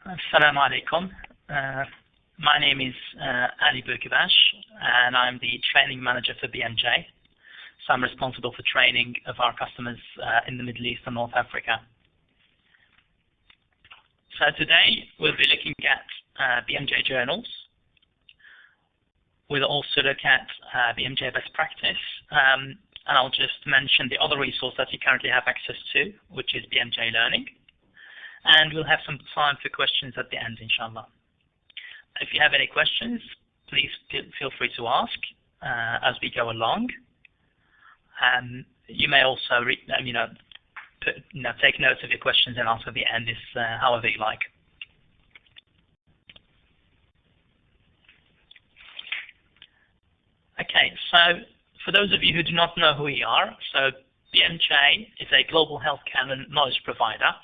Assalamu alaikum. My name is Ali Burkibash, and I'm the training manager for BMJ. So I'm responsible for training of our customers in the Middle East and North Africa. So today we'll be looking at BMJ journals. We'll also look at BMJ Best Practice, and I'll just mention the other resource that you currently have access to, which is BMJ Learning. And we'll have some time for questions at the end, inshallah. If you have any questions, please feel free to ask as we go along. You may also take notes of your questions and answer at the end, however you like. Okay, so for those of you who do not know who we are, so BMJ is a global healthcare and knowledge provider.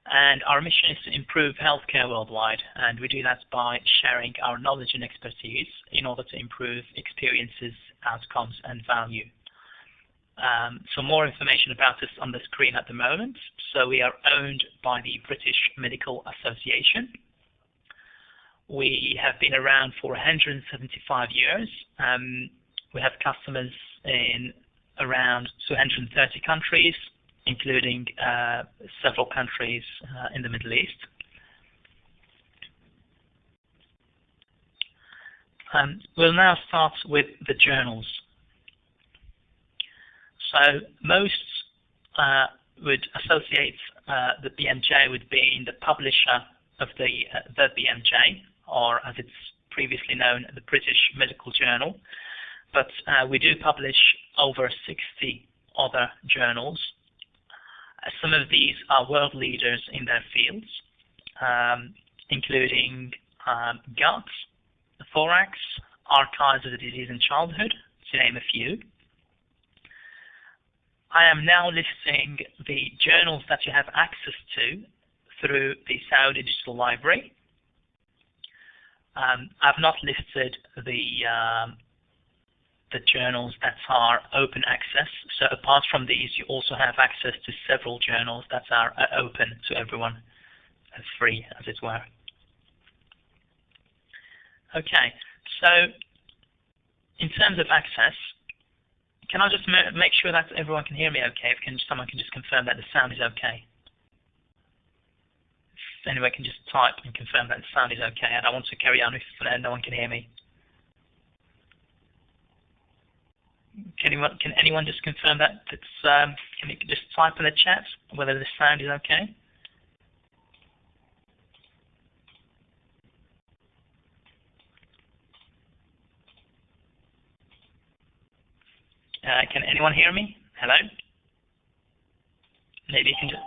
And our mission is to improve healthcare worldwide, and we do that by sharing our knowledge and expertise in order to improve experiences, outcomes, and value. So more information about us on the screen at the moment. So we are owned by the British Medical Association. We have been around for 175 years. We have customers in around 230 countries, including several countries in the Middle East. We'll now start with the journals. So most would associate the BMJ with being the publisher of the BMJ, or as it's previously known, the British Medical Journal. But we do publish over 60 other journals. Some of these are world leaders in their fields, including gut, thorax, archives of the disease in childhood, to name a few. I am now listing the journals that you have access to through the Saudi Digital Library. I've not listed the journals that are open access. So apart from these, you also have access to several journals that are open to everyone, free, as it were. Okay, so in terms of access, can I just make sure that everyone can hear me okay? If someone can just confirm that the sound is okay. If anyone can just type and confirm that the sound is okay. I don't want to carry on if no one can hear me. Can anyone just confirm that? Can you just type in the chat whether the sound is okay? Can anyone hear me? Hello? Maybe you can just...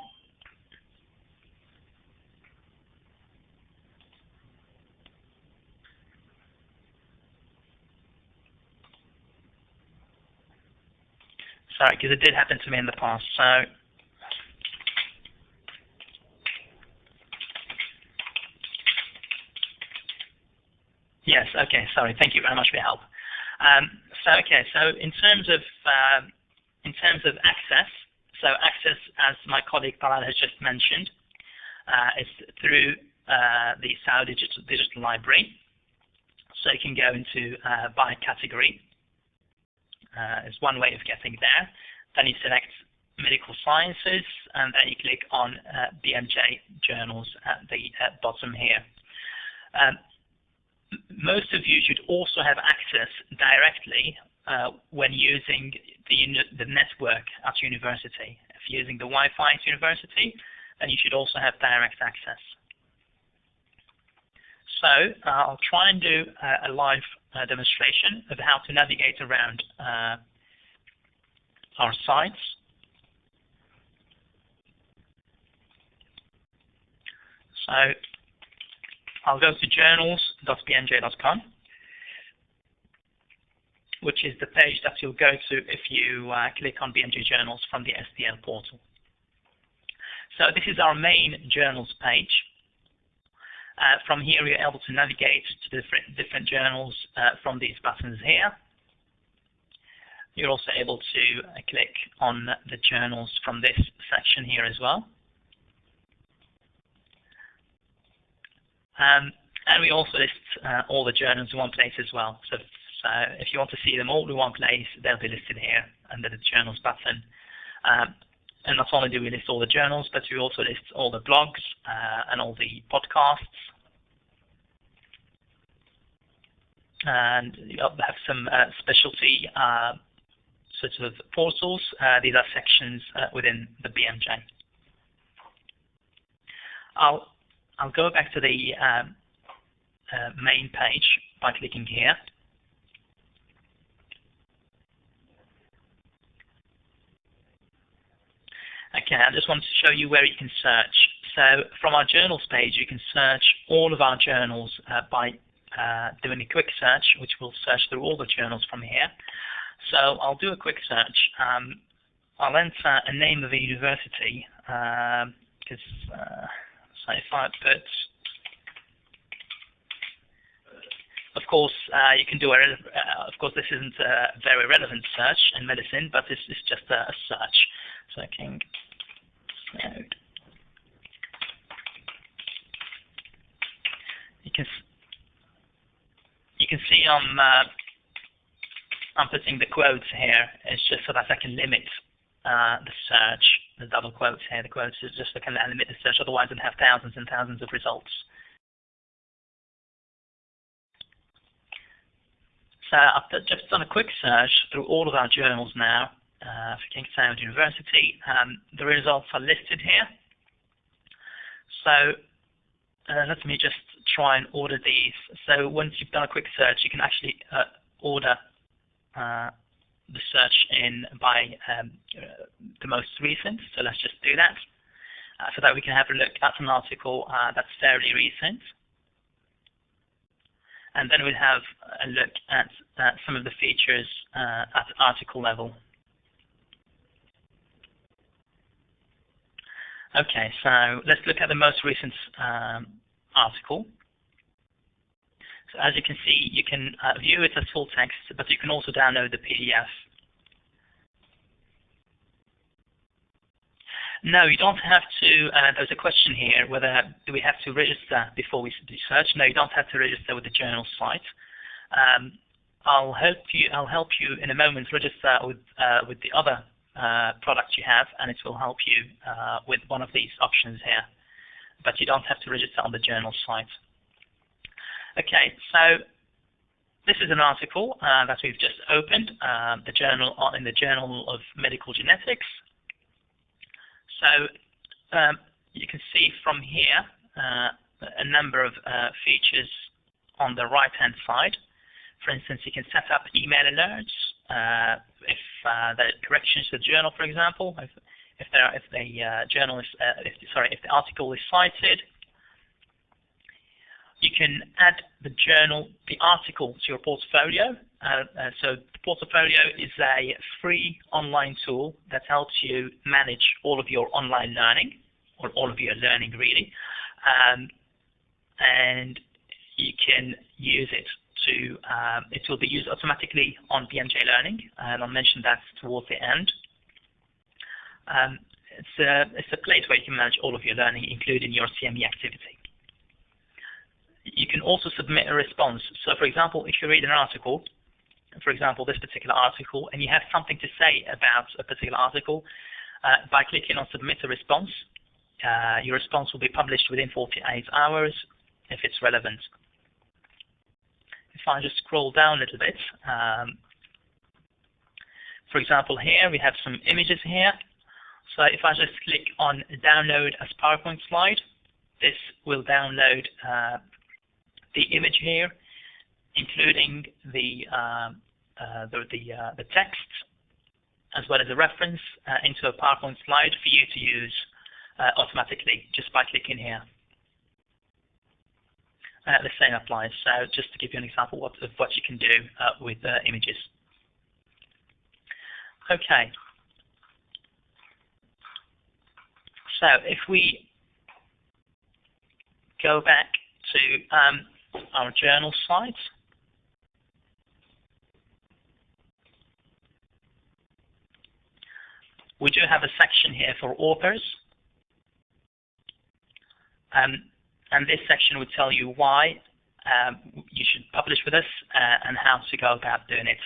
Sorry, because it did happen to me in the past, so... Yes, okay, sorry, thank you very much for your help. So in terms of access, as my colleague Talal has just mentioned, is through the Saudi Digital Library. So you can go into by category. Is one way of getting there. Then you select medical sciences, and then you click on BMJ journals at the bottom here. Most of you should also have access directly when using the network at university. If you're using the Wi-Fi at university, then you should also have direct access. So I'll try and do a live demonstration of how to navigate around our sites. So I'll go to journals.bmj.com, which is the page that you'll go to if you click on BMJ Journals from the SDL portal. So this is our main journals page. From here, you're able to navigate to different journals from these buttons here. You're also able to click on the journals from this section here as well. And we also list all the journals in one place as well. So if you want to see them all in one place, they'll be listed here under the journals button. And not only do we list all the journals, but we also list all the blogs and all the podcasts. And we have some specialty sort of portals. These are sections within the BMJ. I'll go back to the main page by clicking here. Okay, I just want to show you where you can search. So from our journals page, you can search all of our journals by doing a quick search, which will search through all the journals from here. So I'll do a quick search. I'll enter a name of a university, because so if I put, of course, you can do of course, this isn't a very relevant search in medicine, but this is just a search. So I can node. You can see I'm putting the quotes here. It's just so that I can limit the search. The double quotes here. The quotes is just so I can limit the search. Otherwise, I'd have thousands and thousands of results. So I've just done a quick search through all of our journals now. For King Saud University, the results are listed here. So let me just try and order these. So once you've done a quick search, you can actually order the search in by the most recent. So let's just do that so that we can have a look at an article that's fairly recent. And then we'll have a look at some of the features at article level. Okay, so let's look at the most recent article. So as you can see, you can view it as full text, but you can also download the PDF. No, you don't have to. There's a question here: whether do we have to register before we search? No, you don't have to register with the journal site. I'll help you in a moment register with the other product you have, and it will help you with one of these options here. But you don't have to register on the journal site. Okay, so this is an article that we've just opened, the journal in the Journal of Medical Genetics. So you can see from here a number of features on the right-hand side. For instance, you can set up email alerts if there are corrections to the journal, for example, if the article is cited. You can add the article to your portfolio. So the portfolio is a free online tool that helps you manage all of your online learning, or all of your learning really, and you can use it to. It will be used automatically on BMJ Learning, and I'll mention that towards the end. It's a place where you can manage all of your learning, including your CME activity. You can also submit a response. So, for example, if you read an article, for example, this particular article, and you have something to say about a particular article, by clicking on Submit a Response, your response will be published within 48 hours if it's relevant. If I just scroll down a little bit, for example, here we have some images here. So if I just click on Download as PowerPoint slide, this will download the image here, including the text, as well as a reference into a PowerPoint slide for you to use automatically just by clicking here. The same applies. So just to give you an example of what you can do with images. Okay. So if we go back to our journal site, we do have a section here for authors. And And this section would tell you why you should publish with us and how to go about doing it.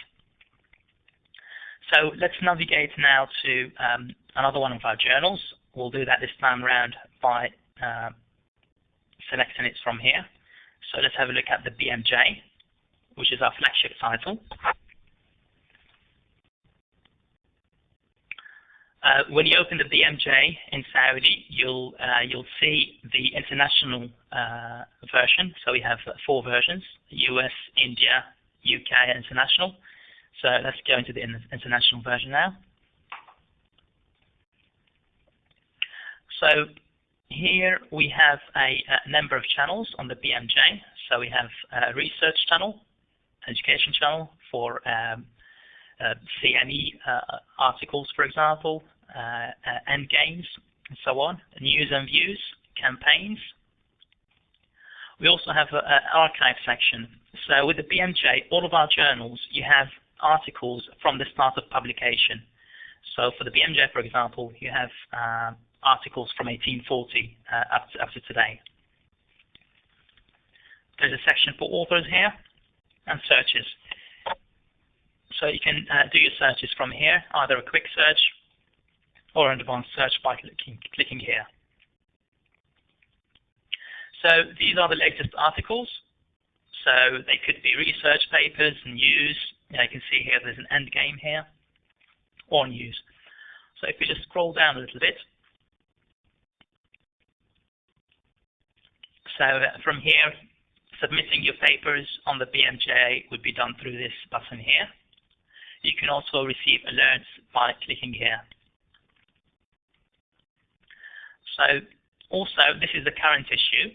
So let's navigate now to another one of our journals. We'll do that this time around by selecting it from here. So let's have a look at the BMJ, which is our flagship title. When you open the BMJ in Saudi, you'll see the international version. So we have 4 versions: US, India, UK, and international. So let's go into the international version now. So here we have a number of channels on the BMJ. So we have a research channel, education channel for CME articles, for example, end games, and so on, news and views, campaigns. We also have an archive section. So with the BMJ, all of our journals, you have articles from the start of publication. So for the BMJ, for example, you have articles from 1840 up to today. There's a section for authors here and searches. So you can do your searches from here, either a quick search or an advanced search by clicking here. So these are the latest articles. So they could be research papers, news. You can see here there's an end game here, or news. So if we just scroll down a little bit. So from here, submitting your papers on the BMJ would be done through this button here. You can also receive alerts by clicking here. So also, this is the current issue.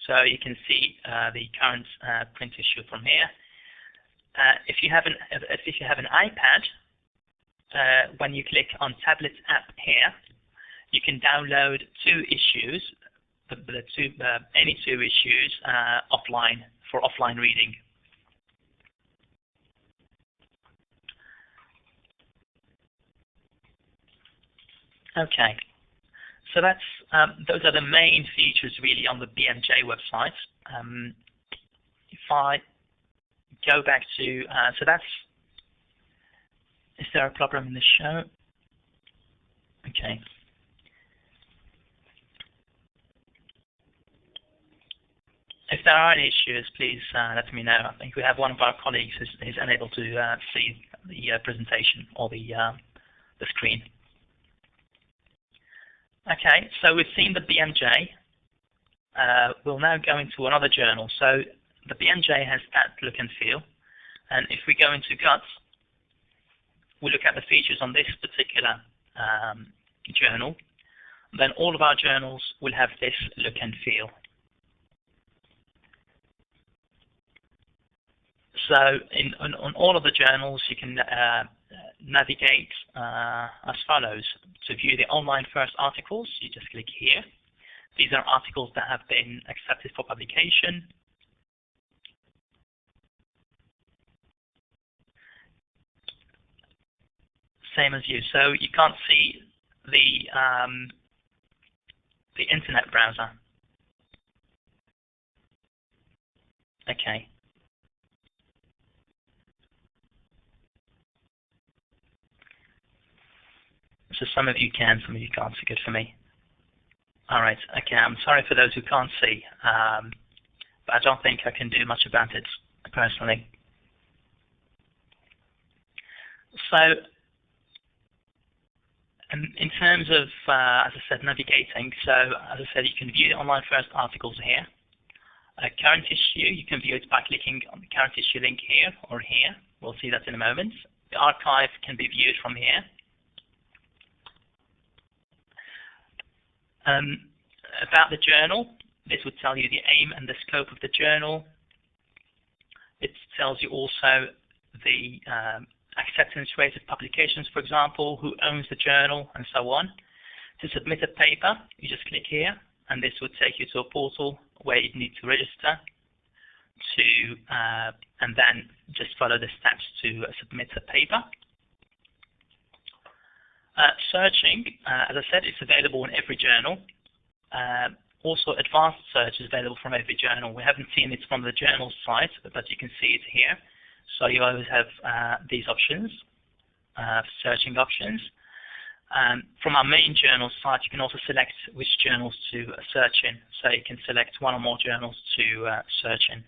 So you can see the current print issue from here. If you have an iPad, when you click on Tablet app here, you can download 2 issues, any 2 issues offline for offline reading. Okay, so that's those are the main features really on the BMJ website. If I go back to so that's. Is there a problem in the show? Okay. If there are any issues, please let me know. I think we have one of our colleagues who's unable to see the presentation or the screen. Okay, so we've seen the BMJ. We'll now go into another journal. So the BMJ has that look and feel. And if we go into GUTS, we look at the features on this particular journal, then all of our journals will have this look and feel. So on all of the journals, you can navigate as follows. To view the online first articles, you just click here. These are articles that have been accepted for publication. Same as you. So you can't see the internet browser. Okay. So some of you can, some of you can't. So good for me. All right. Okay. I'm sorry for those who can't see, but I don't think I can do much about it personally. So, in terms of, as I said, navigating. So, as I said, you can view the online first articles here. A current issue, you can view it by clicking on the current issue link here or here. We'll see that in a moment. The archive can be viewed from here. About the journal, this would tell you the aim and the scope of the journal. It tells you also the acceptance rate of publications, for example, who owns the journal, and so on. To submit a paper, you just click here, and this would take you to a portal where you need to register and then just follow the steps to submit a paper. Searching, as I said, it's available in every journal. also advanced search is available from every journal. We haven't seen it from the journal site, but you can see it here. So you always have these options, searching options. From our main journal site, you can also select which journals to search in. So you can select one or more journals to search in.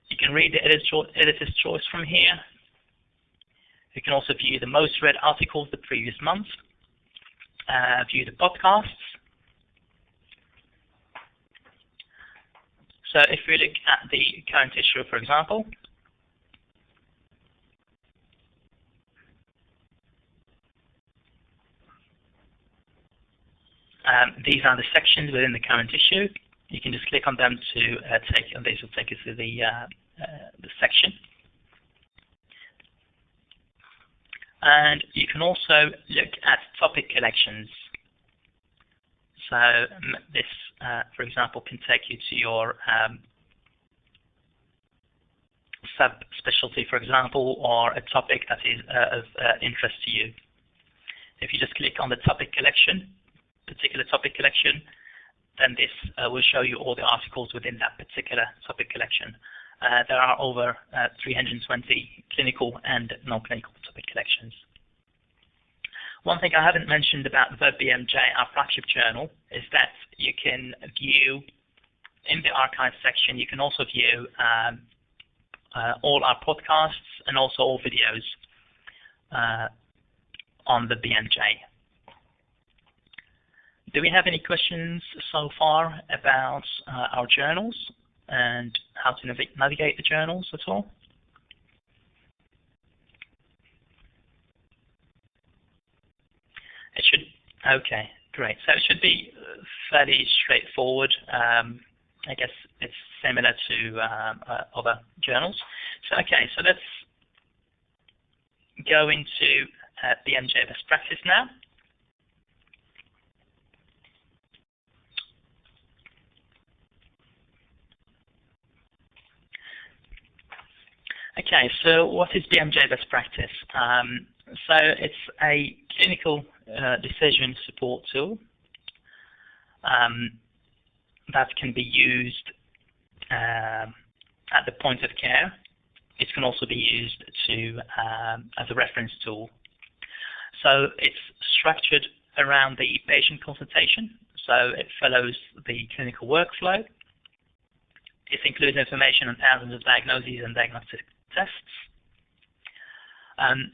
You can read the editor's choice from here. You can also view the most read articles the previous month, view the podcasts. So if we look at the current issue, for example, these are the sections within the current issue. You can just click on them to these will take you to the section. And you can also look at topic collections. So this, for example, can take you to your sub-specialty, for example, or a topic that is of interest to you. If you just click on the topic collection, particular topic collection, then this will show you all the articles within that particular topic collection. There are over 320 clinical and non-clinical topic collections. One thing I haven't mentioned about the BMJ, our flagship journal, is that you can view, in the archive section, you can also view all our podcasts and also all videos on the BMJ. Do we have any questions so far about our journals and how to navigate the journals at all? It should, okay, great. So it should be fairly straightforward. I guess it's similar to other journals. So okay, so let's go into BMJ Best Practice now. Okay, so what is BMJ Best Practice? So it's a clinical decision support tool that can be used at the point of care. It can also be used to as a reference tool. So it's structured around the patient consultation, so it follows the clinical workflow. It includes information on thousands of diagnoses and diagnostic tests.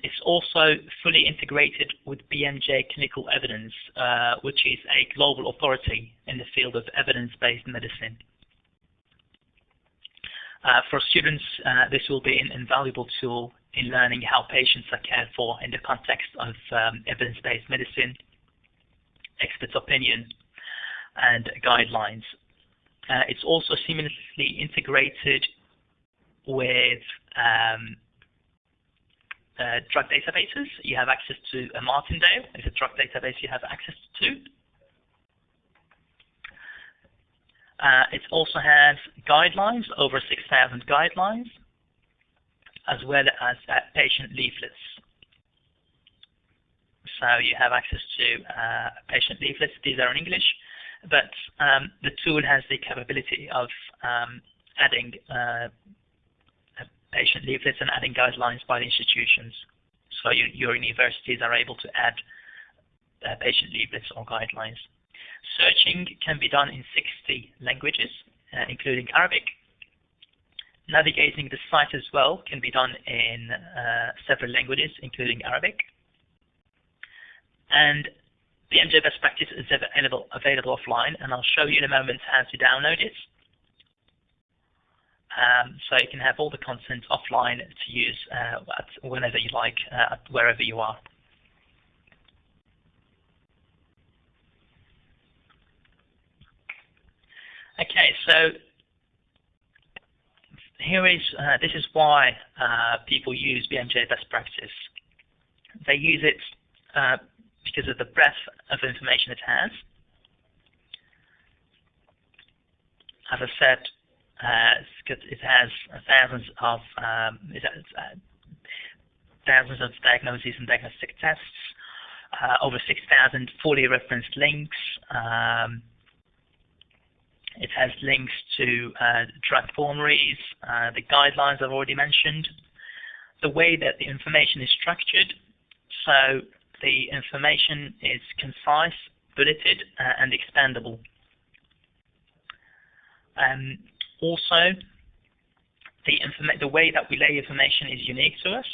It's also fully integrated with BMJ Clinical Evidence, which is a global authority in the field of evidence-based medicine. For students, this will be an invaluable tool in learning how patients are cared for in the context of evidence-based medicine, expert opinion, and guidelines. It's also seamlessly integrated with drug databases. You have access to a Martindale. It's a drug database you have access to. It also has guidelines, over 6,000 guidelines, as well as patient leaflets. So you have access to patient leaflets. These are in English, but the tool has the capability of adding patient leaflets and adding guidelines by the institutions. So your universities are able to add patient leaflets or guidelines. Searching can be done in 60 languages, including Arabic. Navigating the site as well can be done in several languages, including Arabic. And BMJ Best Practice is available offline, and I'll show you in a moment how to download it. So you can have all the content offline to use whenever you like, wherever you are. Okay, so here is this is why people use BMJ Best Practice. They use it because of the breadth of information it has. As I said, it has thousands of diagnoses and diagnostic tests. over 6,000 fully referenced links. It has links to draft summaries, the guidelines I've already mentioned. The way that the information is structured, so the information is concise, bulleted, and expandable. Also, the way that we lay information is unique to us.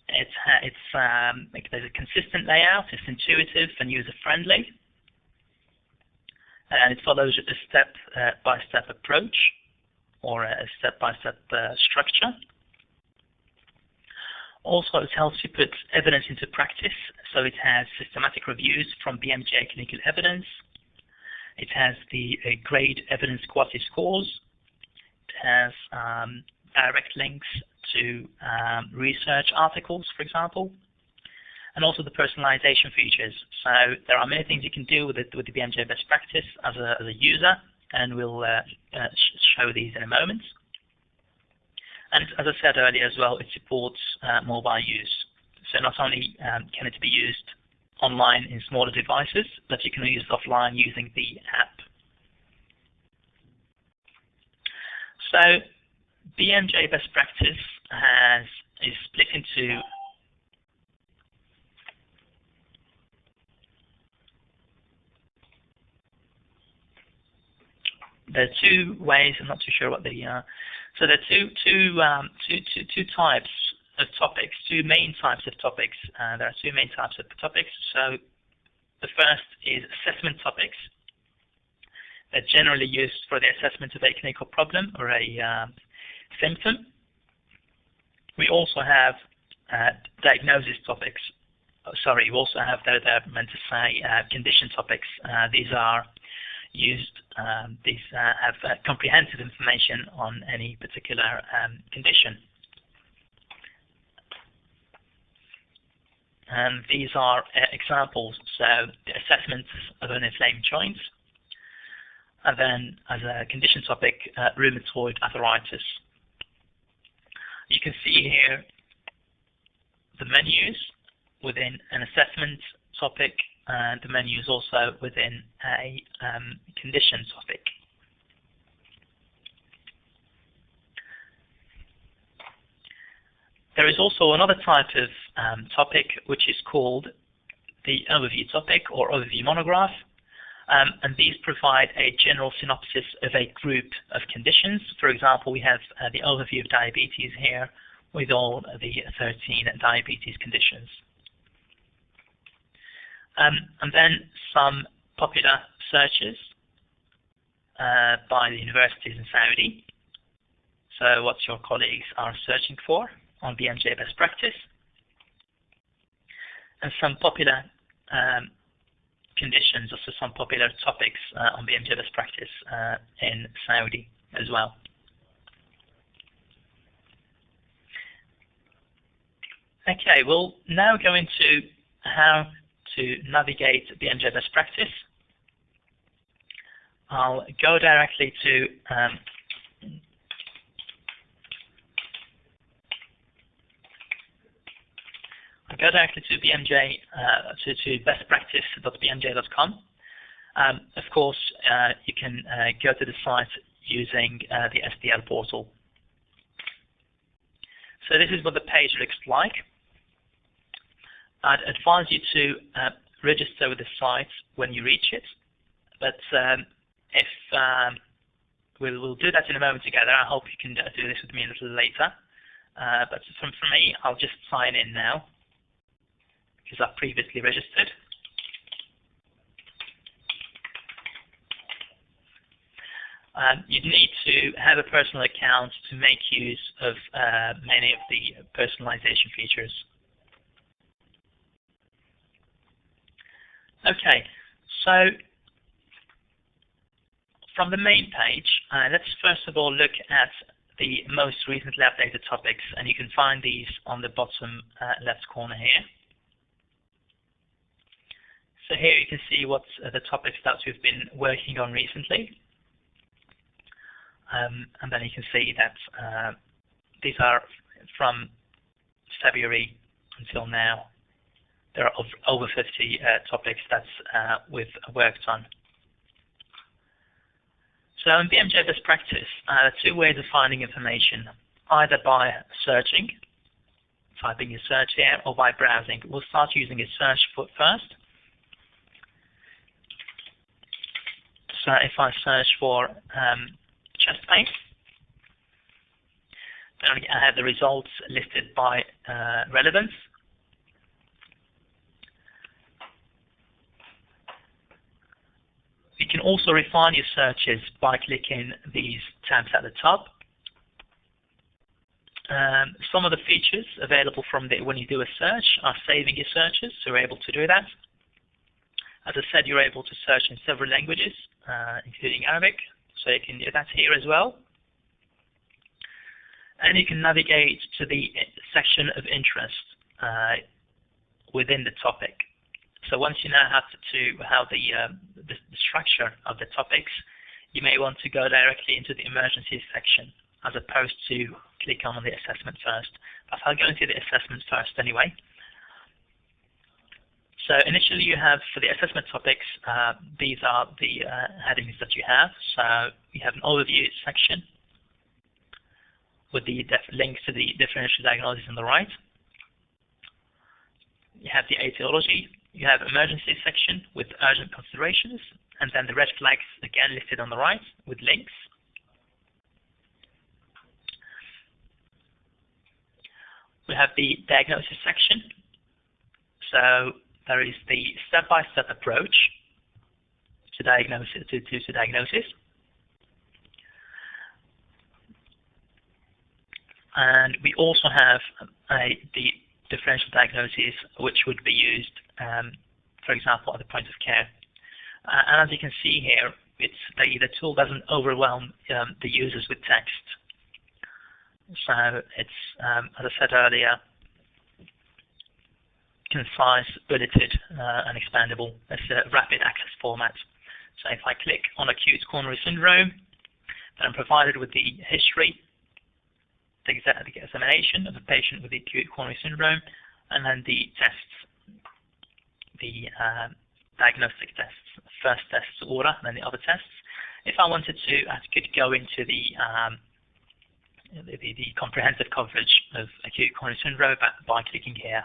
There's a consistent layout, it's intuitive and user-friendly, and it follows a step-by-step approach or a step-by-step structure. Also, it helps you put evidence into practice, so it has systematic reviews from BMJ clinical evidence. It has the grade evidence quality scores. It has direct links to research articles, for example, and also the personalization features. So there are many things you can do with the BMJ Best Practice as a user, and we'll show these in a moment. And as I said earlier as well, it supports mobile use. So not only can it be used online in smaller devices, but you can use it offline using the app. So BMJ Best Practice is split into there are two ways. I'm not too sure what they are. So there are two types of topics, two main types of topics. There are two main types of topics. So the first is assessment topics. They're generally used for the assessment of a clinical problem or a symptom. We also have diagnosis topics. We also have, they're meant to say, condition topics. These are used, these have comprehensive information on any particular condition. And these are examples, so the assessments of an inflamed joint, and then as a condition topic, rheumatoid arthritis. You can see here the menus within an assessment topic, and the menus also within a condition topic. There is also another type of topic which is called the overview topic or overview monograph, and these provide a general synopsis of a group of conditions. For example, we have the overview of diabetes here with all the 13 diabetes conditions. And then some popular searches by the universities in Saudi. So what your colleagues are searching for on BMJ Best Practice. And some popular conditions, also some popular topics on BMJ Best Practice in Saudi as well. Okay, we'll now go into how to navigate BMJ Best Practice. I'll go directly to BMJ to bestpractice.bmj.com. Of course, you can go to the site using the SDL portal. So this is what the page looks like. I'd advise you to register with the site when you reach it, but if we'll do that in a moment together. I hope you can do this with me a little later. But for me, I'll just sign in now because I've previously registered. You'd need to have a personal account to make use of many of the personalization features. Okay, so from the main page, let's first of all look at the most recently updated topics, and you can find these on the bottom left corner here. So here you can see what the topics that we've been working on recently. And then you can see that these are from February until now. there are over 50 topics that we've worked on. So in BMJ Best Practice, there are two ways of finding information, either by searching, typing your search here, or by browsing. We'll start using a search first. So if I search for chest pain, then I have the results listed by relevance. You can also refine your searches by clicking these tabs at the top. Some of the features available from when you do a search are saving your searches, so you're able to do that. As I said, you're able to search in several languages, including Arabic, so you can do that here as well. And you can navigate to the section of interest within the topic. So once you know how the structure of the topics, you may want to go directly into the emergencies section as opposed to click on the assessment first. But I'll go into the assessment first anyway. So initially you have, for the assessment topics, these are the headings that you have. So you have an overview section with the links to the differential diagnosis on the right. You have the etiology. You have emergency section with urgent considerations, and then the red flags again listed on the right with links. We have the diagnosis section. So there is the step-by-step approach to diagnosis. And we also have the differential diagnosis, which would be used, for example, at the point of care. And as you can see here, the tool doesn't overwhelm the users with text. So it's, as I said earlier, concise, bulleted, and expandable. It's a rapid access format. So if I click on acute coronary syndrome, then I'm provided with the history, the examination of the patient with the acute coronary syndrome, and then the tests, the diagnostic tests, first tests order, and then the other tests. If I wanted to, I could go into the comprehensive coverage of acute coronary syndrome by clicking here.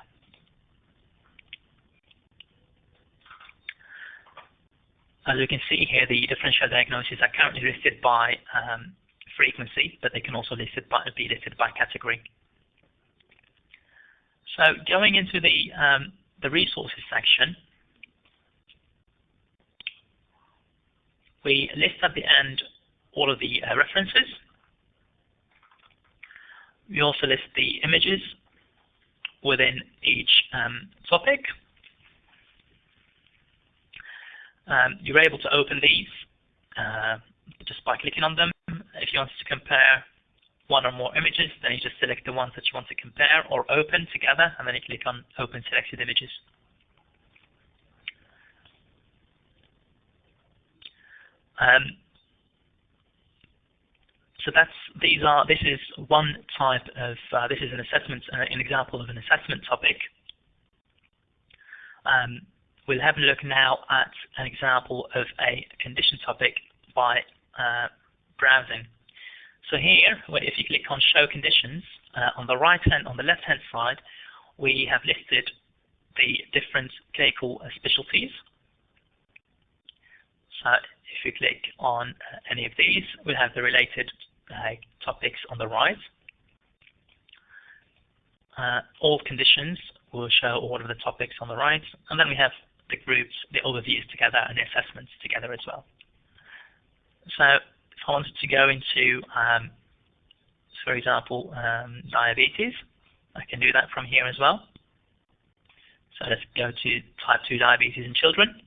As you can see here, the differential diagnoses are currently listed by frequency, but they can also be listed by category. So going into the resources section, we list at the end all of the references. We also list the images within each topic. You're able to open these just by clicking on them. If you want to compare one or more images, then you just select the ones that you want to compare or open together, and then you click on Open Selected Images. So this is one type of, this is an assessment, an example of an assessment topic. We'll have a look now at an example of a condition topic by browsing. So here, if you click on Show Conditions, on the left-hand side, we have listed the different clinical specialties. So if you click on any of these, we'll have the related topics on the right. All conditions will show all of the topics on the right, and then we have the groups, the overviews together, and the assessments together as well. So if I wanted to go into, for example, diabetes, I can do that from here as well. So let's go to type 2 diabetes in children.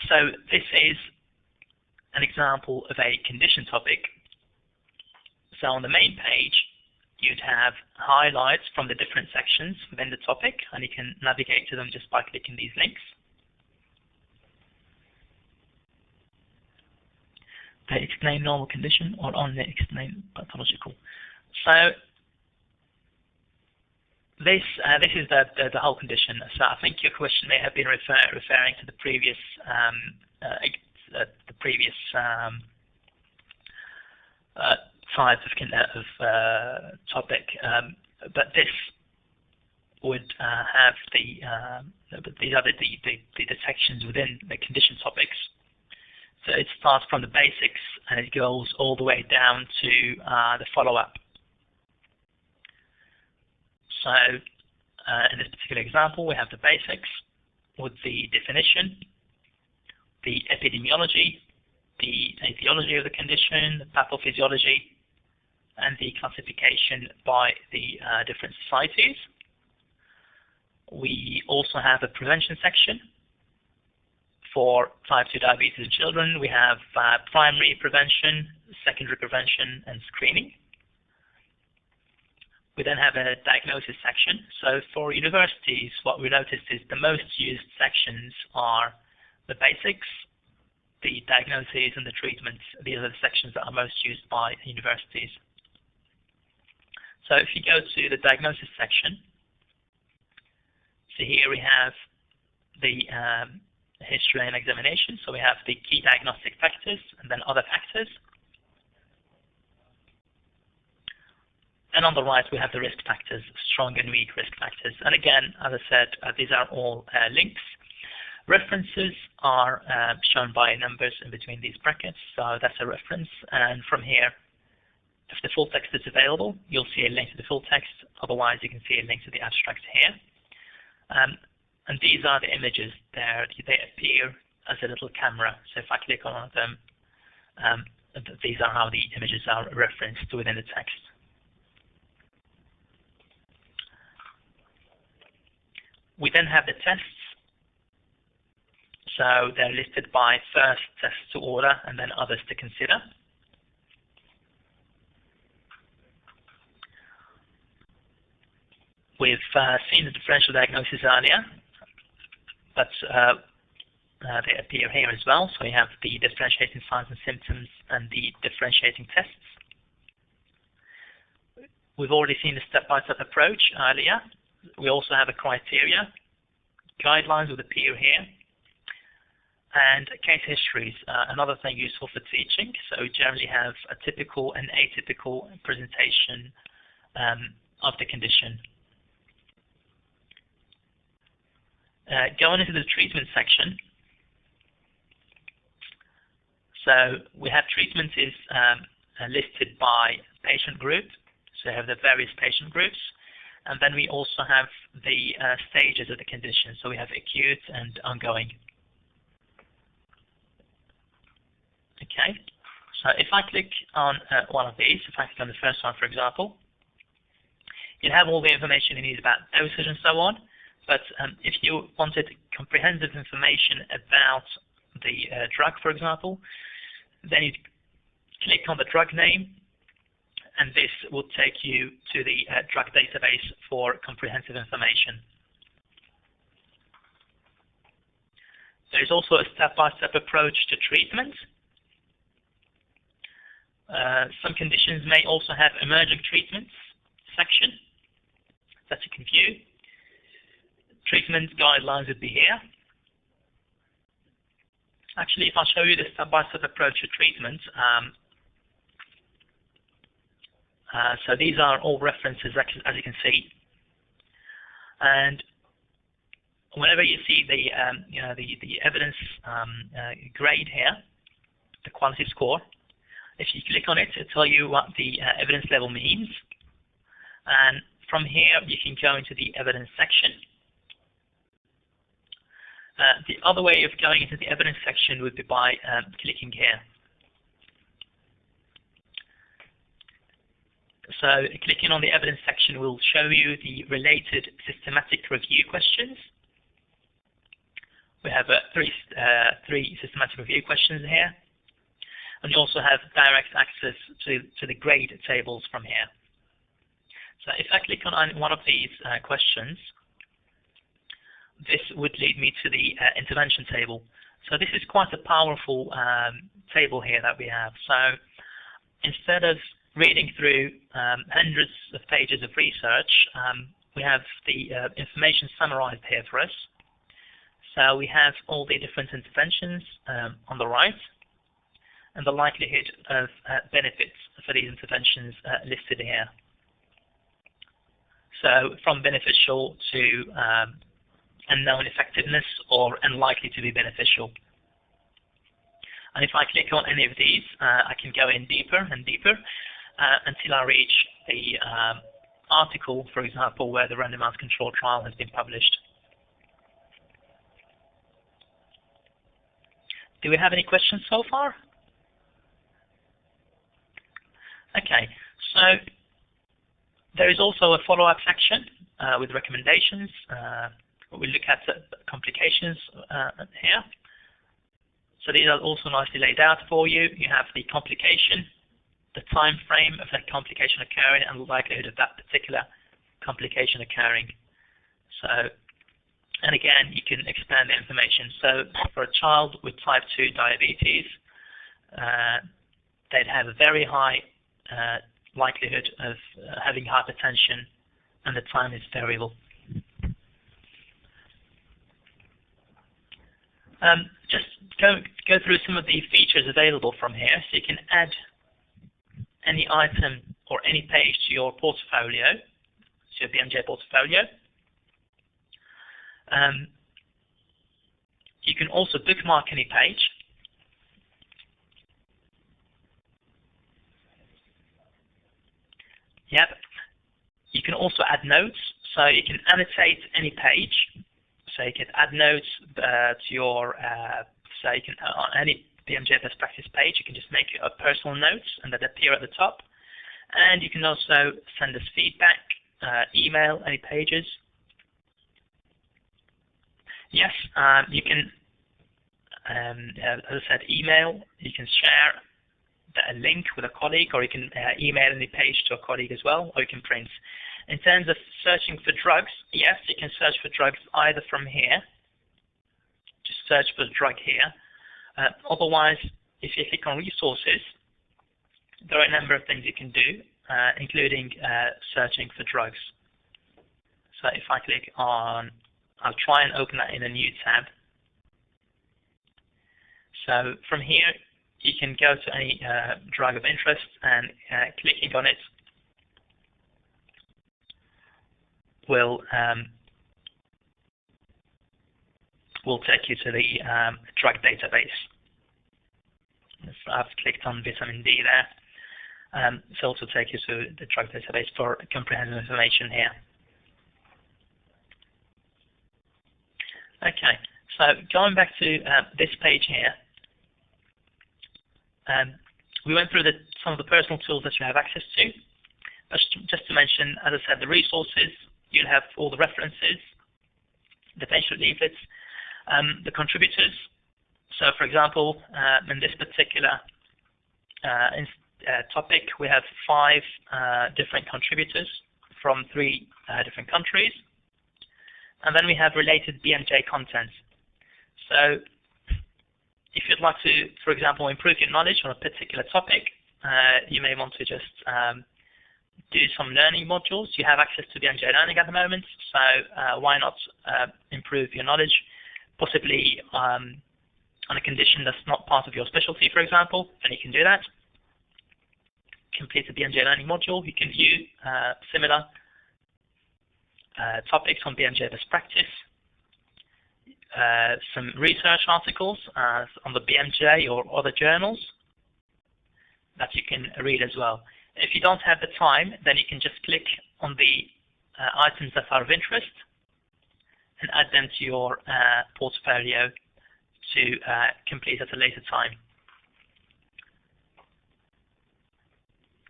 So this is an example of a condition topic. So on the main page, you'd have highlights from the different sections within the topic, and you can navigate to them just by clicking these links. They explain normal condition or only explain pathological. So this is the whole condition. So I think your question may have been referring to the previous type of topic, but this would have these are the sections within the condition topics. So it starts from the basics and it goes all the way down to the follow-up. So in this particular example, we have the basics with the definition, the epidemiology, the etiology of the condition, the pathophysiology, and the classification by the different societies. We also have a prevention section. For type 2 diabetes in children, we have primary prevention, secondary prevention, and screening. We then have a diagnosis section. So for universities, what we noticed is the most used sections are the basics, the diagnoses, and the treatments. These are the sections that are most used by universities. So if you go to the diagnosis section, so here we have the history and examination. So we have the key diagnostic factors and then other factors. And on the right, we have the risk factors, strong and weak risk factors. And again, as I said, these are all links. References are shown by numbers in between these brackets. So that's a reference. And from here, if the full text is available, you'll see a link to the full text. Otherwise, you can see a link to the abstract here. And these are the images there. They appear as a little camera. So if I click on one of them, these are how the images are referenced within the text. We then have the tests. So they're listed by first test to order and then others to consider. We've seen the differential diagnosis earlier, but they appear here as well. So we have the differentiating signs and symptoms and the differentiating tests. We've already seen the step-by-step approach earlier. We also have a criteria, guidelines would appear here, and case histories, another thing useful for teaching. So we generally have a typical and atypical presentation of the condition. Going into the treatment section, so we have treatment is listed by patient group, so we have the various patient groups, and then we also have the stages of the condition, so we have acute and ongoing. Okay, so if I click on one of these, if I click on the first one, for example, you have all the information you need about dosage and so on. But if you wanted comprehensive information about the drug, for example, then you click on the drug name, and this will take you to the drug database for comprehensive information. There is also a step-by-step approach to treatment. Some conditions may also have emerging treatments section that you can view. Treatment guidelines would be here. Actually, if I show you the step-by-step approach to treatment, so these are all references, as you can see. And whenever you see the evidence grade here, the quality score, if you click on it, it'll tell you what the evidence level means. And from here, you can go into the evidence section. The other way of going into the evidence section would be by clicking here. So clicking on the evidence section will show you the related systematic review questions. We have three systematic review questions here. And you also have direct access to the grade tables from here. So if I click on one of these questions, this would lead me to the intervention table. So this is quite a powerful table here that we have. So instead of reading through hundreds of pages of research, we have the information summarized here for us. So we have all the different interventions on the right, and the likelihood of benefits for these interventions listed here. So from beneficial to unknown effectiveness or unlikely to be beneficial. And if I click on any of these, I can go in deeper and deeper until I reach the article, for example, where the randomized control trial has been published. Do we have any questions so far? Okay, so there is also a follow-up section with recommendations. We look at the complications here. So these are also nicely laid out for you. You have the complication, the time frame of that complication occurring, and the likelihood of that particular complication occurring. So, and again, you can expand the information. So for a child with type 2 diabetes, they'd have a very high likelihood of having hypertension, and the time is variable. Just go through some of the features available from here. So you can add any item or any page to your portfolio, to your BMJ portfolio. You can also bookmark any page. Yep. You can also add notes, so you can annotate any page. So you can add notes to your, so you can, on any BMJ Best Practice page, you can just make a personal notes and that appear at the top. And you can also send us feedback, email any pages. Yes, you can, as I said, email, you can share a link with a colleague, or you can email any page to a colleague as well, or you can print. In terms of searching for drugs, yes, you can search for drugs either from here, just search for the drug here. Otherwise, if you click on resources, there are a number of things you can do, including searching for drugs. So if I click on, I'll try and open that in a new tab. So from here, you can go to any drug of interest, and clicking on it will take you to the drug database. So I've clicked on vitamin D there. It'll also take you to the drug database for comprehensive information here. Okay, so going back to this page here, we went through some of the personal tools that you have access to. Just to mention, as I said, the resources, you'll have all the references, the patient leaflets, the contributors. So for example, in this particular topic, we have 5 different contributors from 3 different countries. And then we have related BMJ content. So if you'd like to, for example, improve your knowledge on a particular topic, you may want to just do some learning modules. You have access to BMJ Learning at the moment, so why not improve your knowledge, possibly on a condition that's not part of your specialty, for example, and you can do that. Complete the BMJ Learning module. You can view similar topics on BMJ Best Practice, some research articles on the BMJ or other journals that you can read as well. If you don't have the time, then you can just click on the items that are of interest and add them to your portfolio to complete at a later time.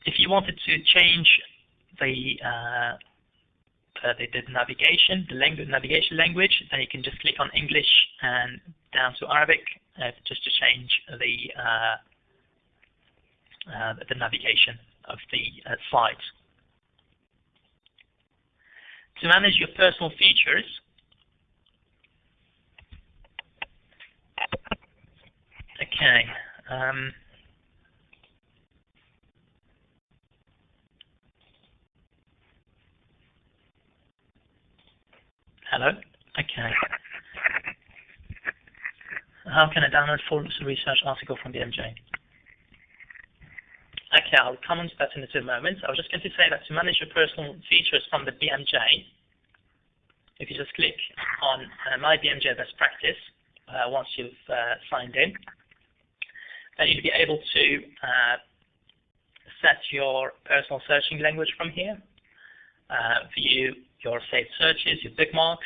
If you wanted to change the navigation, navigation language, then you can just click on English and down to Arabic, just to change the navigation of the site. To manage your personal features, okay. Hello? Okay. How can I download full research article from BMJ? Okay, I'll come on to that in a few moments. I was just going to say that to manage your personal features from the BMJ, if you just click on My BMJ Best Practice, once you've signed in, then you'll be able to set your personal searching language from here, view your saved searches, your bookmarks,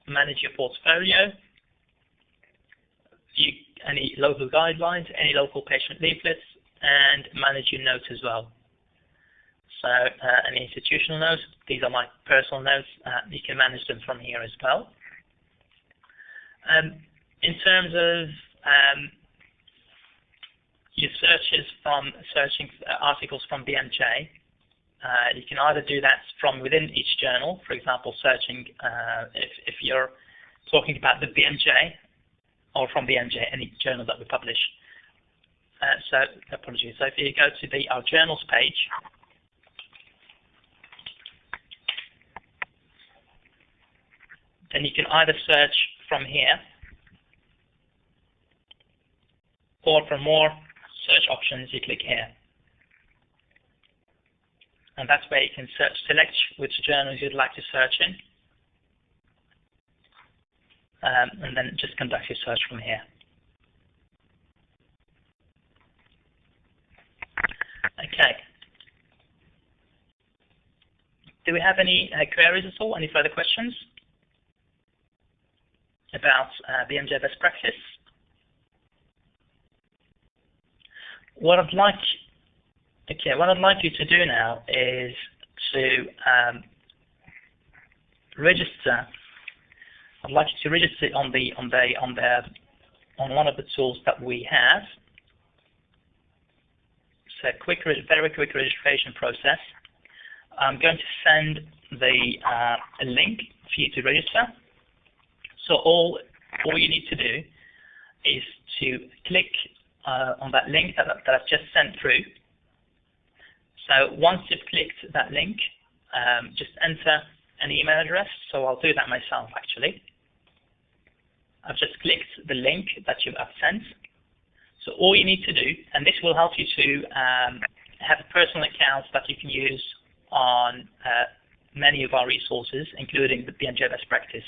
manage your portfolio, view any local guidelines, any local patient leaflets, and manage your notes as well. So any institutional notes, these are my personal notes, you can manage them from here as well. In terms of your searches from searching articles from BMJ, you can either do that from within each journal, for example, searching if you're talking about the BMJ, or from BMJ, any journal that we publish. So apologies. So if you go to our journals page, then you can either search from here, or for more search options, you click here. And that's where you can select which journals you'd like to search in, and then just conduct your search from here. Okay. Do we have any queries at all? Any further questions about BMJ Best Practice? What I'd like you to do now is to register. I'd like you to register on one of the tools that we have. It's a very quick registration process. I'm going to send a link for you to register. So all you need to do is to click on that link that I've just sent through. So once you've clicked that link, just enter an email address. So I'll do that myself actually. I've just clicked the link that you've sent. So all you need to do, and this will help you to have a personal account that you can use on many of our resources, including the BMJ Best Practice.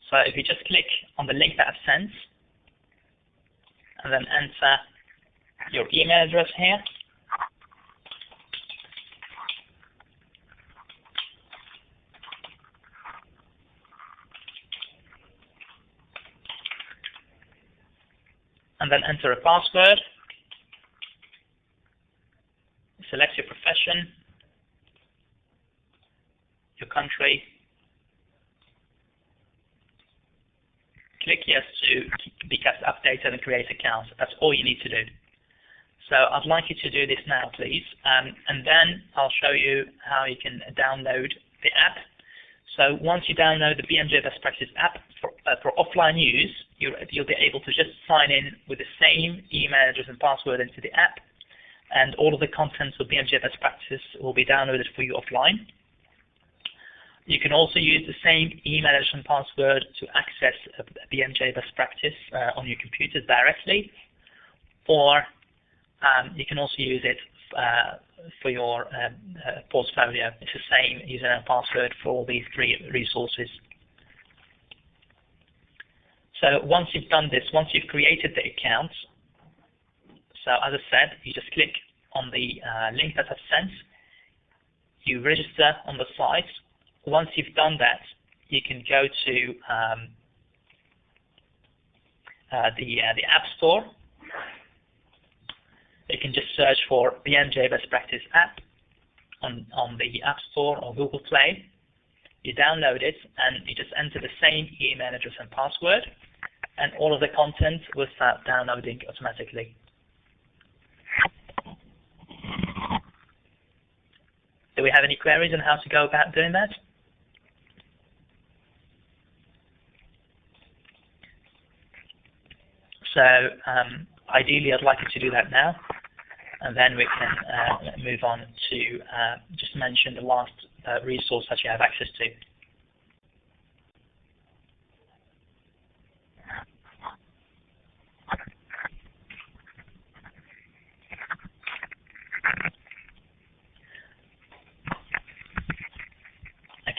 So if you just click on the link that I've sent, and then enter your email address here, and then enter a password, select your profession, your country, click yes to be kept updated and create accounts. That's all you need to do. So I'd like you to do this now, please, and then I'll show you how you can download the app. So once you download the BMJ Best Practice app for offline use, you'll be able to just sign in with the same email address and password into the app, and all of the contents of BMJ Best Practice will be downloaded for you offline. You can also use the same email address and password to access BMJ Best Practice on your computers directly, or you can also use it for your portfolio. It's the same username and password for all these three resources. So once you've done this, once you've created the account, so as I said, you just click on the link that I've sent, you register on the site. Once you've done that, you can go to the App Store. You can just search for BMJ Best Practice app on the App Store or Google Play. You download it and you just enter the same email address and password, and all of the content will start downloading automatically. Do we have any queries on how to go about doing that? So ideally, I'd like you to do that now, and then we can move on to just mention the last resource that you have access to.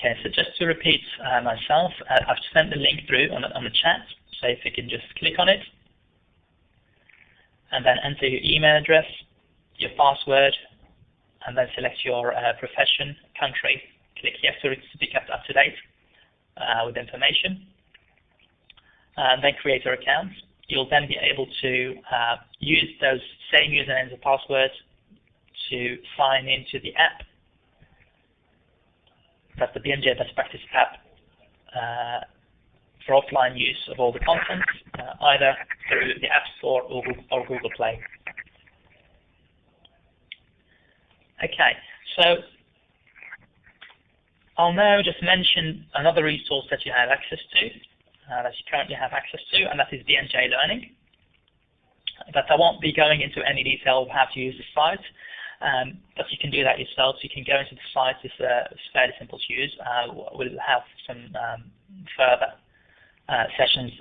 Okay, so just to repeat myself, I've sent the link through on the chat, so if you can just click on it, and then enter your email address, your password, and then select your profession, country, click yes to be kept up to date with information, and then create your account. You'll then be able to use those same usernames and passwords to sign into the app. That's the BMJ Best Practice app for offline use of all the content, either through the App Store or Google Play. Okay, so I'll now just mention another resource that you have access to, that you currently have access to, and that is BMJ Learning. But I won't be going into any detail of how to use the site. But you can do that yourself. You can go into the site. It's fairly simple to use. We'll have some further sessions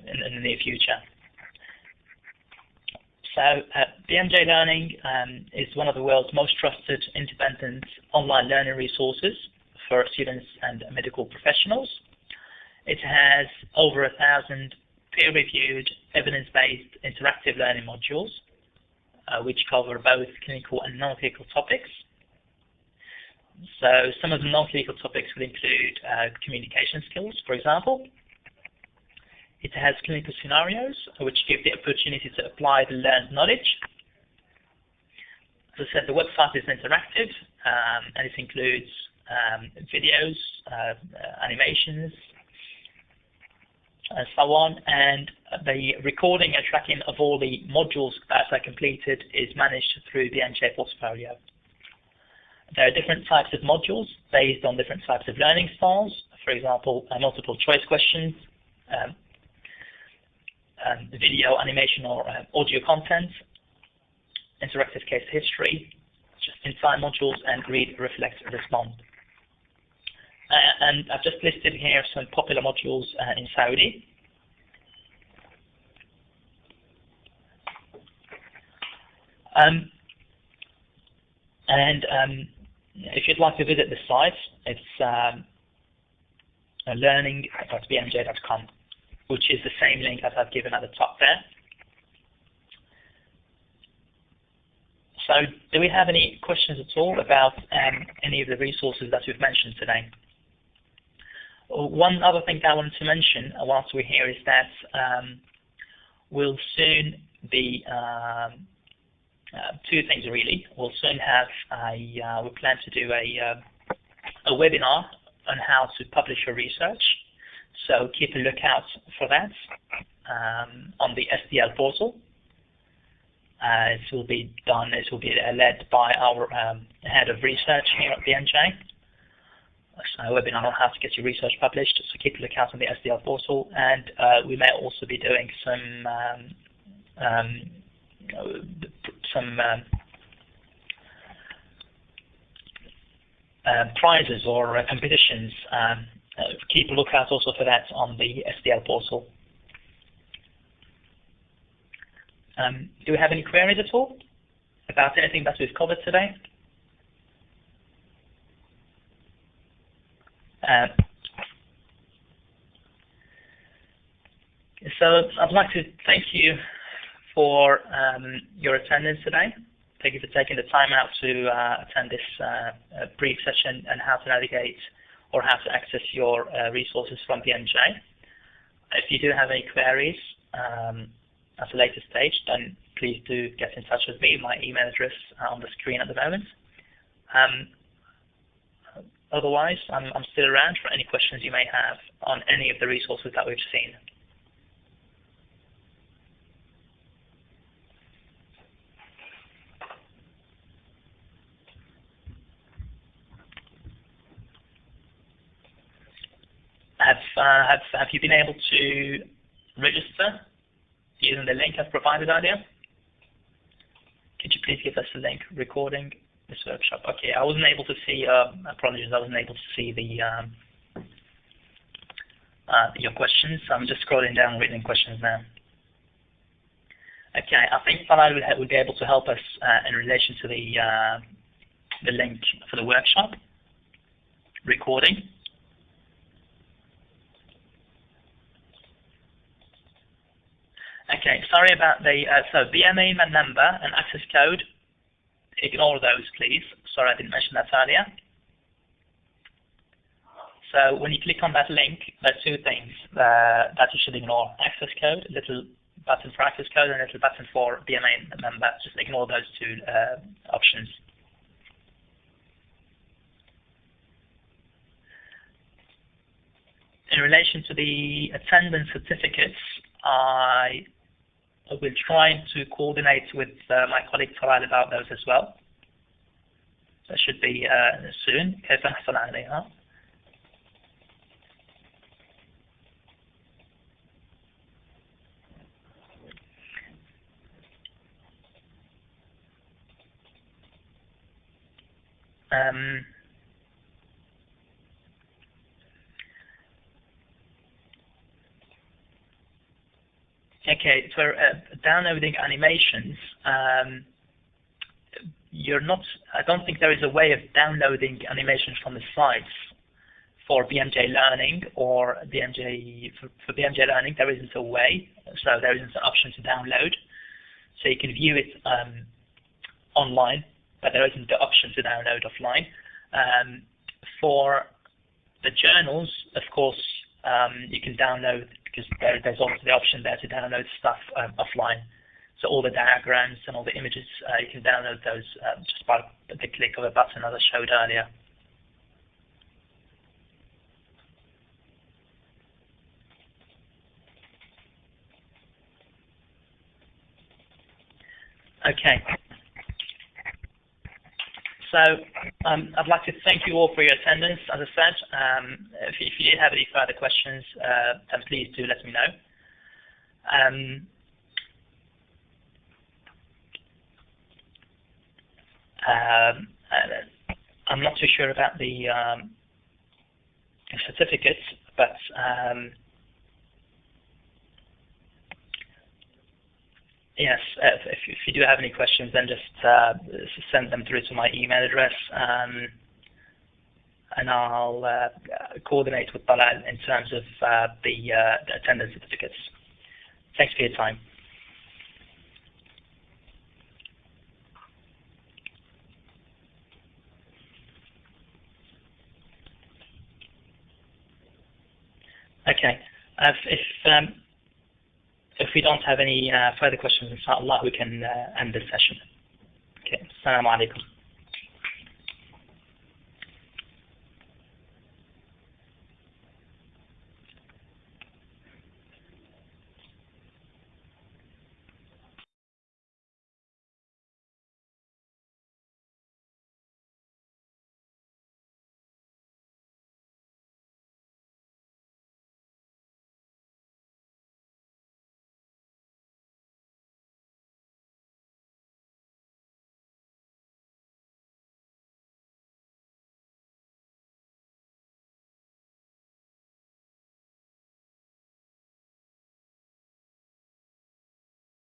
in the near future. So BMJ Learning is one of the world's most trusted independent online learning resources for students and medical professionals. It has over 1,000 peer-reviewed, evidence-based interactive learning modules, which cover both clinical and non-clinical topics. So some of the non-clinical topics would include communication skills, for example. It has clinical scenarios, which give the opportunity to apply the learned knowledge. As I said, the website is interactive, and it includes videos, animations, and so on, and the recording and tracking of all the modules that are completed is managed through the BMJ portfolio. There are different types of modules based on different types of learning styles. For example, multiple choice questions, video, animation, or audio content, interactive case history, just-in-time modules, and read, reflect, respond. And I've just listed here some popular modules in Saudi. If you'd like to visit the site, it's learning.bmj.com, which is the same link that I've given at the top there. So do we have any questions at all about any of the resources that we've mentioned today? One other thing I wanted to mention whilst we're here is that we'll soon be, two things really. We'll soon have we plan to do a webinar on how to publish your research. So keep a lookout for that on the SDL portal. It will be led by our head of research here at BMJ. So a webinar on how to get your research published, so keep a lookout on the SDL portal, and we may also be doing some prizes or competitions. Keep a lookout also for that on the SDL portal. Do we have any queries at all about anything that we've covered today? So I'd like to thank you for your attendance today. Thank you for taking the time out to attend this brief session on how to navigate or how to access your resources from BMJ. If you do have any queries at a later stage, then please do get in touch with me. My email address on the screen at the moment. Otherwise, I'm still around for any questions you may have on any of the resources that we've seen. Have you been able to register using the link I've provided earlier? Could you please give us the link recording this workshop? Okay, I wasn't able to see, apologies, I wasn't able to see the your questions, so I'm just scrolling down reading questions now. Okay, I think Farad would be able to help us in relation to the link for the workshop. recording. Okay, sorry about the, so BMA number and access code, ignore those please. Sorry, I didn't mention that earlier. So when you click on that link, there are two things that you should ignore. Access code, a little button for access code and a little button for BMA number. Just ignore those two options. In relation to the attendance certificates, I will try to coordinate with my colleague Farad about those as well. That should be soon. كيف نحصل عليها؟ Okay, for downloading animations, I don't think there is a way of downloading animations from the sites for BMJ Learning or for BMJ Learning. There isn't a way, so there isn't an option to download. So you can view it online, but there isn't the option to download offline. For the journals, of course, you can download, because there's also the option there to download stuff offline. So all the diagrams and all the images, you can download those just by the click of a button as I showed earlier. Okay. So I'd like to thank you all for your attendance. As I said, if you did have any further questions, then please do let me know. I'm not too sure about the certificates, but yes, if you do have any questions, then just send them through to my email address, and I'll coordinate with Talal in terms of the attendance certificates. Thanks for your time. Okay. If we don't have any further questions, inshallah, we can end this session. Okay. Assalamu alaikum.